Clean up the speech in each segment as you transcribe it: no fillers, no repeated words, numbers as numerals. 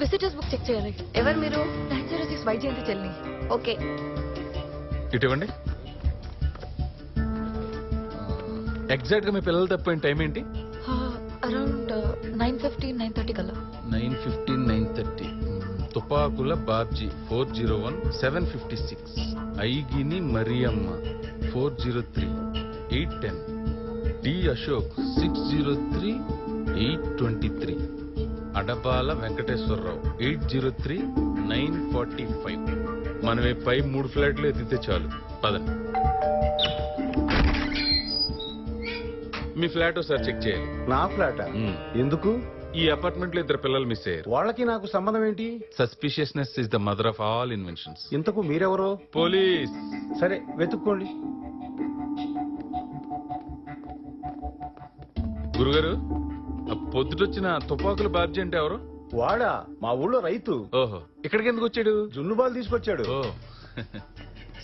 Visitors book check చేయాలి. ఎవరు మీరు? 906 వైజయంతి చెల్లి. ఓకే. ఇటువంటి ఎగ్జాక్ట్ గా మీ పిల్లలు తప్పిన టైం ఏంటి? అరౌండ్ 9:15, 9:30 కల్లా. 9:15, 9:30. తుపాకుల బాబ్జీ 401, 756. ఐగిని మరియమ్మ 403, 810. డి అశోక్ 603, 823. అడపాల వెంకటేశ్వరరావు 803, 945. మనమే పై 3 ఫ్లాట్లు ఎత్తితే చాలు. పదండి. మీ ఫ్లాట్ ఒకసారి చెక్ చేయాలి. నా ఫ్లాటా? ఎందుకు? ఈ అపార్ట్మెంట్ లో 2 పిల్లలు మిస్ అయ్యారు. వాళ్ళకి నాకు సంబంధం ఏంటి? Suspiciousness is the mother of all inventions. ఇంతకు మీరెవరో? పోలీస్. సరే వెతుక్కోండి. గురుగారు, పొద్దుటొచ్చిన తుపాకుల బాబ్జీ అంటే ఎవరు? వాడా? మా ఊళ్ళో రైతు. ఓహో, ఇక్కడికి ఎందుకు వచ్చాడు? జున్నుబాలు తీసుకొచ్చాడు. ఓ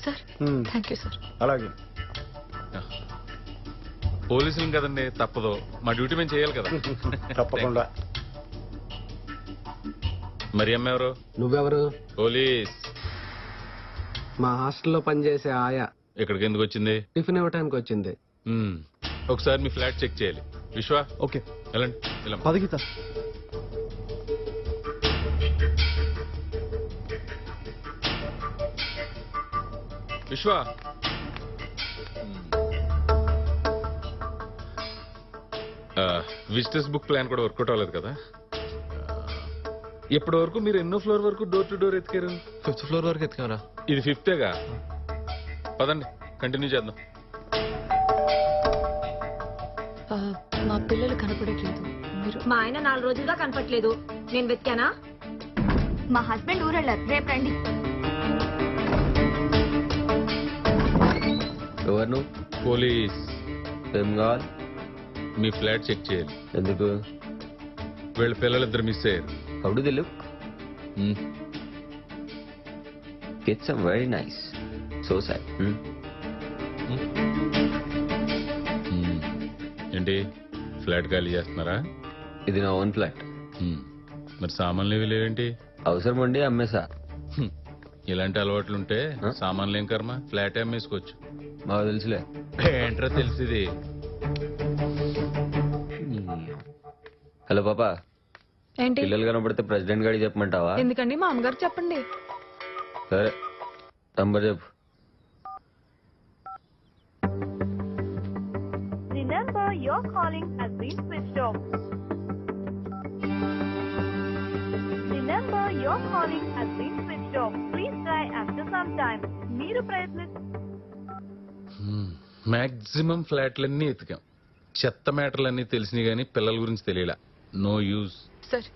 సార్ థ్యాంక్ యూ సార్. అలాగే. పోలీసులు కదండి, తప్పదు. మా డ్యూటీ మేము చేయాలి కదా. తప్పకుండా. మరి అమ్మ ఎవరు? నువ్వెవరు? పోలీస్. మా హాస్టల్లో పనిచేసే ఆయా. ఇక్కడికి ఎందుకు వచ్చింది? టిఫిన్ ఇవ్వటానికి వచ్చింది. ఒకసారి మీ ఫ్లాట్ చెక్ చేయాలి. విశ్వ. ఓకే వెళ్ళండి. వెళ్ళండి. పదగీత. విశ్వ. విజిటర్స్ బుక్ ప్లాన్ కూడా వర్కౌట్ అవ్వలేదు కదా. ఇప్పటి వరకు మీరు ఎన్నో ఫ్లోర్ వరకు డోర్ టు డోర్ ఎత్తికారు? 5th ఫ్లోర్ వరకు ఎత్తుకారా? ఇది 5th. పదండి, కంటిన్యూ చేద్దాం. మా పిల్లలు కనపడట్లేదు. మీరు? మా ఆయన 4 రోజులుగా కనపట్లేదు. నేను వెతికానా? మా హస్బెండ్ ఊరెళ్ళారు. రేపు రండి. ఎవరు నువ్వు? పోలీస్. ఏం కావాలి? మీ ఫ్లాట్ చెక్ చేయాలి. ఎందుకు? వీళ్ళ పిల్లలిద్దరు మిస్ అయ్యారు. How do they look? Kids are very nice. So sad. ఏంటి, ఫ్లాట్ ఖాళీ చేస్తున్నారా? ఇది నా ఓన్ ఫ్లాట్. మరి సామాన్లు ఇవి లేవేంటి? అవసరం ఉండి అమ్మేసా. ఇలాంటి అలవాట్లుంటే సామాన్లు ఏం కర్మ, ఫ్లాట్ అమ్మేసుకోవచ్చు. మాకు తెలుసులే. ఏంట్రా తెలిసింది? హలో పాపా, ఏంటి? పిల్లలు కనబడితే ప్రెసిడెంట్ గారికి చెప్పమంటావా? ఎందుకండి? మా అమ్మగారు చెప్పండి. సరే, నంబర్ చెప్పు. The number you're calling has been switched off. The number you're calling has been switched off. Please try after some time. మీరు మాక్సిమం ఫ్లాట్లన్నీ ఎతికాం. చెత్త మ్యాటర్లన్నీ తెలిసినాయి కానీ పిల్లల గురించి తెలియలా. No use. సార్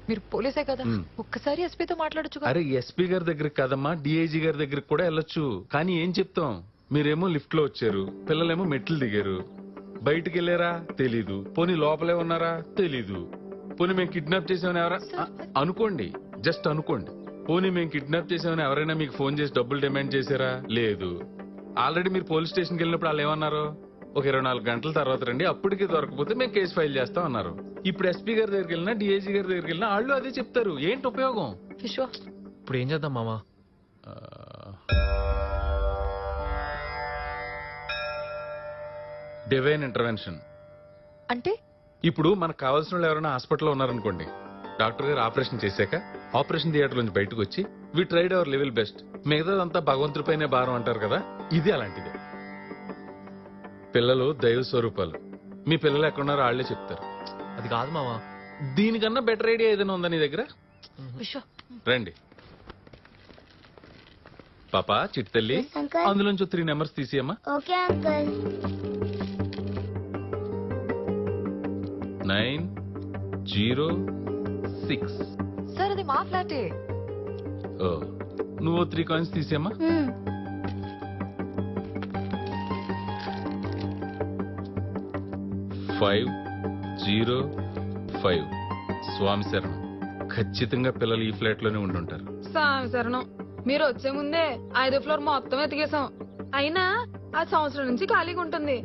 మీరు పోలీసే కదా, ఒక్కసారి ఎస్పీతో మాట్లాడొచ్చు. అరే ఎస్పీ గారి దగ్గరికి కదమ్మా, డిఐజీ గారి దగ్గరికి కూడా వెళ్ళొచ్చు. కానీ ఏం చెప్తాం? మీరేమో లిఫ్ట్ లో వచ్చారు, పిల్లలేమో మెట్లు దిగారు. బయటికి వెళ్ళారా? తెలీదు. పోనీ లోపలే ఉన్నారా? తెలీదు. పోనీ మేము కిడ్నాప్ చేసామని ఎవరా అనుకోండి, జస్ట్ అనుకోండి. పోనీ మేము కిడ్నాప్ చేసామని ఎవరైనా మీకు ఫోన్ చేసి డబ్బులు డిమాండ్ చేశారా? లేదు. ఆల్రెడీ మీరు పోలీస్ స్టేషన్కి వెళ్ళినప్పుడు వాళ్ళు ఏమన్నారు? ఒక 24 గంటల తర్వాత రండి, అప్పటికి దొరకపోతే మేము కేసు ఫైల్ చేస్తాం అన్నారు. ఇప్పుడు ఎస్పీ గారి దగ్గరికి వెళ్ళినా, డిఐజీ గారి దగ్గరికి వెళ్ళినా వాళ్ళు అదే చెప్తారు. ఏంటి ఉపయోగం? విశ్వ, ఇప్పుడు ఏం చేద్దాం మామా? డివైన్ ఇంటర్వెన్షన్ అంటే ఇప్పుడు మనకు కావాల్సిన వాళ్ళు ఎవరైనా హాస్పిటల్లో ఉన్నారనుకోండి, డాక్టర్ గారు ఆపరేషన్ చేశాక ఆపరేషన్ థియేటర్ నుంచి బయటకు వచ్చి we tried our level best, మిగతాదంతా భగవంతుడిపైనే భారం అంటారు కదా, ఇది అలాంటిది. పిల్లలు దైవ స్వరూపాలు. మీ పిల్లలు ఎక్కడున్నారో వాళ్లే చెప్తారు. అది కాదు మామా. దీనికన్నా బెటర్ ఐడియా ఏదైనా ఉందా నీ దగ్గర? విశ్వ రండి పాపా, చిట్టల్లి, అందులోంచి 3 నెంబర్స్ తీసియమ్మా. Okay uncle. 906. సార్ అది మా ఫ్లాటే. ఓ, నువ్వు 3 కాయిన్స్ తీసేయమ్మా. 505. స్వామి శరణం. ఖచ్చితంగా పిల్లలు ఈ ఫ్లాట్ లోనే ఉండుంటారు. స్వామి శరణం. మీరు వచ్చే ముందే 5వ ఫ్లోర్ మొత్తం ఎతికేసాం. అయినా ఆ సంవత్సరం నుంచి ఖాళీగా ఉంటుంది.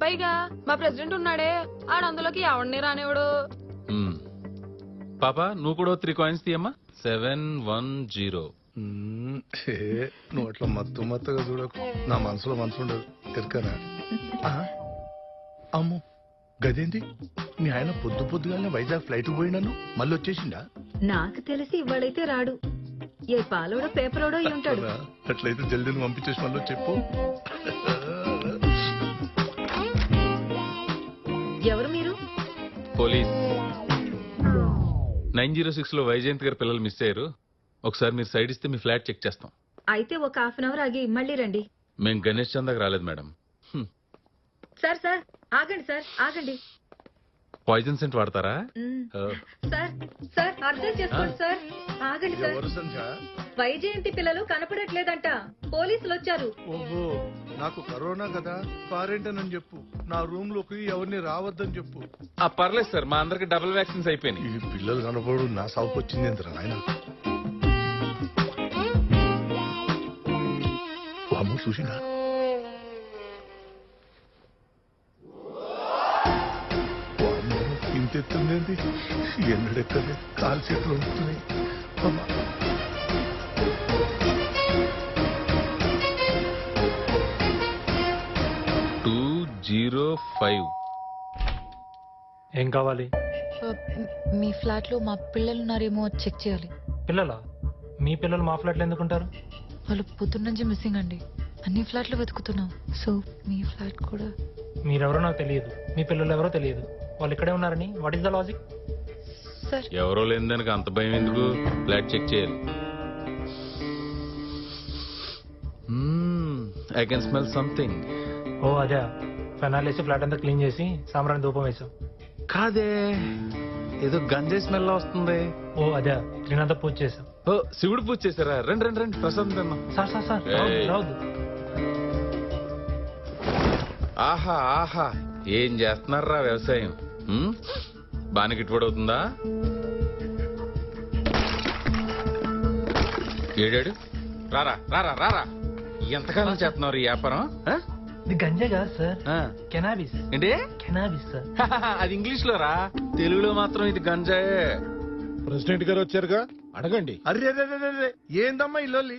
పైగా మా ప్రెసిడెంట్ ఉన్నాడే, ఆడందులోకి ఎవడిని రానివాడు. పాప నువ్వు కూడా 3 కాయిన్స్ తీయమ్మా. 710. నువ్వు అట్లా మత్తుగా చూడకు. నా మనసులో మనసు ఉండదు ఎరకనా. అమ్ము గదేంది మీ ఆయన పొద్దుగానే వైజాగ్ ఫ్లైట్ పోయినాను మళ్ళీ వచ్చేసిండా? నాకు తెలిసి ఇవాళైతే రాడు. ఏ పాలోడో పేపరోడో అయి ఉంటాడు. అట్లయితే జల్దీని పంపించేసి మళ్ళీ చెప్పు. ఎవరు మీరు? పోలీస్. 906 లో వైజయంత్ గారి పిల్లలు మిస్ అయ్యారు. ఒకసారి మీరు సైడ్ ఇస్తే మీ ఫ్లాట్ చెక్ చేస్తాం. అయితే ఒక హాఫ్ అన్ అవర్ ఆగి మళ్ళీ రండి. మేము గణేష్ చందాకి రాలేదు మేడం. సార్ సార్ ఆగండి సార్ ఆగండి. పాయిజన్ సెంట్ వాడతారా? సార్ సార్ అర్థం చేసుకోండి సార్. ఆగండి సార్. ఎవరు సంధ్య? వైజయంతి పిల్లలు కనపడట్లేదంట. పోలీసులు వచ్చారు. ఓహో నాకు కరోనా కదా క్వారంటైన్ అని చెప్పు. నా రూమ్ లోకి ఎవరిని రావద్దని చెప్పు. పర్లేదు సార్, మా అందరికి డబుల్ వ్యాక్సిన్స్ అయిపోయినాయి. ఈ పిల్లలు కనపడు నా సాగుకు వచ్చింది ఎంత ఆయన. అమ్ము చూసినా ఇంతెత్తుందేంటి? ఎన్నడెక్కలే కాలు చేతులు ఉంటున్నాయి. 205. ఏం కావాలి? మీ ఫ్లాట్ లో మా పిల్లలు ఉన్నారేమో చెక్ చేయాలి. పిల్లలా? మీ పిల్లలు మా ఫ్లాట్లో ఎందుకుంటారు? వాళ్ళు పొద్దున్న నుంచి మిస్సింగ్ అండి. అన్ని ఫ్లాట్లు వెతుకుతున్నాం. సో మీ ఫ్లాట్ కూడా. మీరెవరో నాకు తెలియదు, మీ పిల్లలు ఎవరో తెలియదు. వాళ్ళు ఇక్కడే ఉన్నారని what is the logic? Sir ఎవరో లేని దానికి అంత భయం ఎందుకు? ఫ్లాట్ చెక్ చేయాలి. I can smell something. ఓ అదే, ఫెనాల్ వేసి ఫ్లాట్ అంతా క్లీన్ చేసి సాంబ్రాణి ధూపం వేసాం. కాదే, ఏదో గంజాయి స్మెల్ వస్తుంది. ఓ అదే, త్రినాథ పూజ చేసాం. ఓ శివుడు పూజ చేశారా? రండి రండి రండి, ప్రసాదం తిన్నాం. సార్ సార్ సార్ రావద్దు. ఆహా ఆహా, ఏం చేస్తున్నారా వ్యవసాయం? బాగా గిట్టుబడి అవుతుందా? ఏడాడు రారా రారా రారా. ఎంతకాలం చేస్తున్నారు ఈ వ్యాపారం? ఇది గంజా కాదు సార్, కెనాబిస్. ఏంటి? Cannabis sir. అది ఇంగ్లీష్ లో రా, తెలుగులో మాత్రం ఇది గంజాయే. ప్రెసిడెంట్ గారు వచ్చారుగా, అడగండి. అరే ఏందమ్మా ఇల్లు?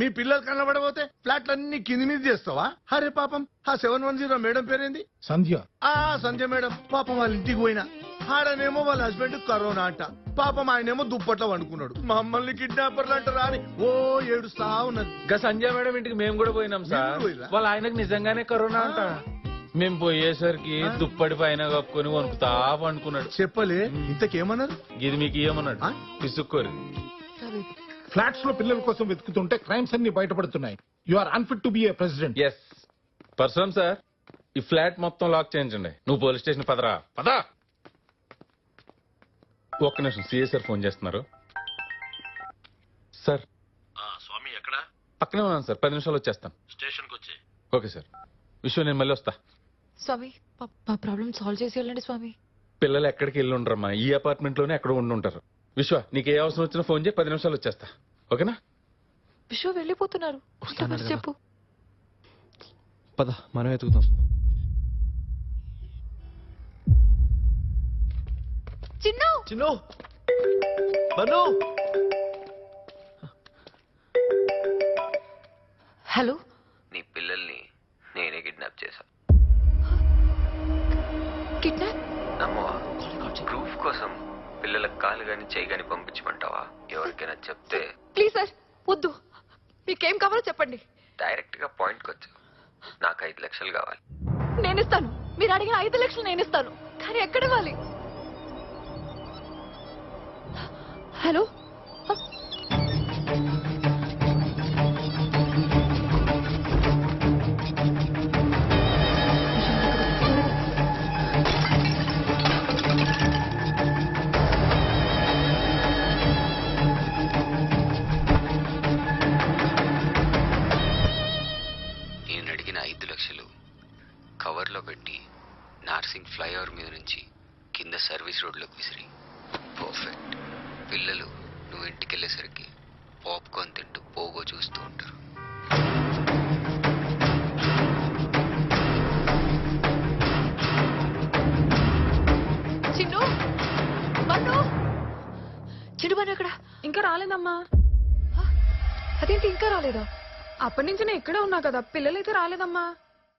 మీ పిల్లలు కనబడబోతే ఫ్లాట్లన్నీ కింది మీద చేస్తావా? అరే పాపం ఆ 710 మేడం పేరేంది? సంధ్య. సంధ్య మేడం పాపం వాళ్ళ ఇంటికి పోయినా ఆడనేమో వాళ్ళ హస్బెండ్ కరోనా అంట. పాపం ఆయనేమో దుప్పట్లో వండుకున్నాడు. మమ్మల్ని కిడ్నాపర్లు అంటారా అని ఓ ఏడుస్తా ఉన్నది. ఇంకా సంజయ్ మేడం ఇంటికి మేము కూడా పోయినాం సార్. వాళ్ళ ఆయనకు నిజంగానే కరోనా అంట. మేము పోయేసరికి దుప్పటి పైన కప్పుకొని వణుకుతా అనుకున్నాడు. చెప్పలే ఇంతకేమన్నారు? ఇది మీకు ఏమన్నాడు? పిసుక్కోరు. ఫ్లాట్స్ లో పిల్లల కోసం వెతుకుతుంటే క్రైమ్స్ అన్ని బయటపడుతున్నాయి. You are unfit to be a president. Yes person sir, ఈ ఫ్లాట్ మొత్తం లాక్ చేయించండి. నువ్వు పోలీస్ స్టేషన్ పదరా పదా. ఒక్క నిమిషం, సిఏ సార్ ఫోన్ చేస్తున్నారు. సార్ స్వామి ఎక్కడ? పక్కనే ఉన్నాను సార్, 10 నిమిషాలు వచ్చేస్తాను. స్టేషన్ కి వచ్చి. Okay sir. విశ్వ నేను మళ్ళీ వస్తా. స్వామి మా ప్రాబ్లం సాల్వ్ చేసి వెళ్ళండి స్వామి. పిల్లలు ఎక్కడికి వెళ్ళి ఉండరమ్మా, ఈ అపార్ట్మెంట్ లోనే ఎక్కడ ఉండి ఉంటారు. విశ్వ నీకు ఏ అవసరం వచ్చినా ఫోన్ చేయి, 10 నిమిషాలు వచ్చేస్తా. ఓకేనా? విశ్వ వెళ్ళిపోతున్నారు. చెప్పు. పద మనం వెతుకుతాం. చిన్ను చిన్ను బన్ను. హలో. నీ పిల్లల్ని నేనే కిడ్నాప్ చేశా. కిడ్నాప్? నమ్మవా? ప్రూఫ్ కోసం పిల్లల కాలు గాని చేయి గాని పంపించమంటావా? ఎవరికైనా చెప్తే. ప్లీజ్ సార్ వద్దు, మీకేం కావాలో చెప్పండి. డైరెక్ట్ గా పాయింట్ కొచ్చు. నాకు 5 లక్షలు కావాలి. నేను ఇస్తాను. మీరు అడిగిన 5 లక్షలు నేను ఇస్తాను, కానీ ఎక్కడ ఇవ్వాలి? హలో. నేను అడిగిన 5 లక్షలు కవర్లో పెట్టి నార్సింగ్ ఫ్లైఓవర్ మీద నుంచి కింద సర్వీస్ రోడ్లోకి విసిరి. పర్ఫెక్ట్. పిల్లలు నువ్వు ఇంటికి వెళ్ళేసరికి పాప్కార్న్ తింటూ పోగో చూస్తూ ఉంటారు. చిన్ను బన్ను నిరుబాను ఎక్కడ? ఇంకా రాలేదమ్మా. అదేంటి ఇంకా రాలేదా? అప్పటి నుంచి నేను ఇక్కడే ఉన్నా కదా, పిల్లలైతే రాలేదమ్మా.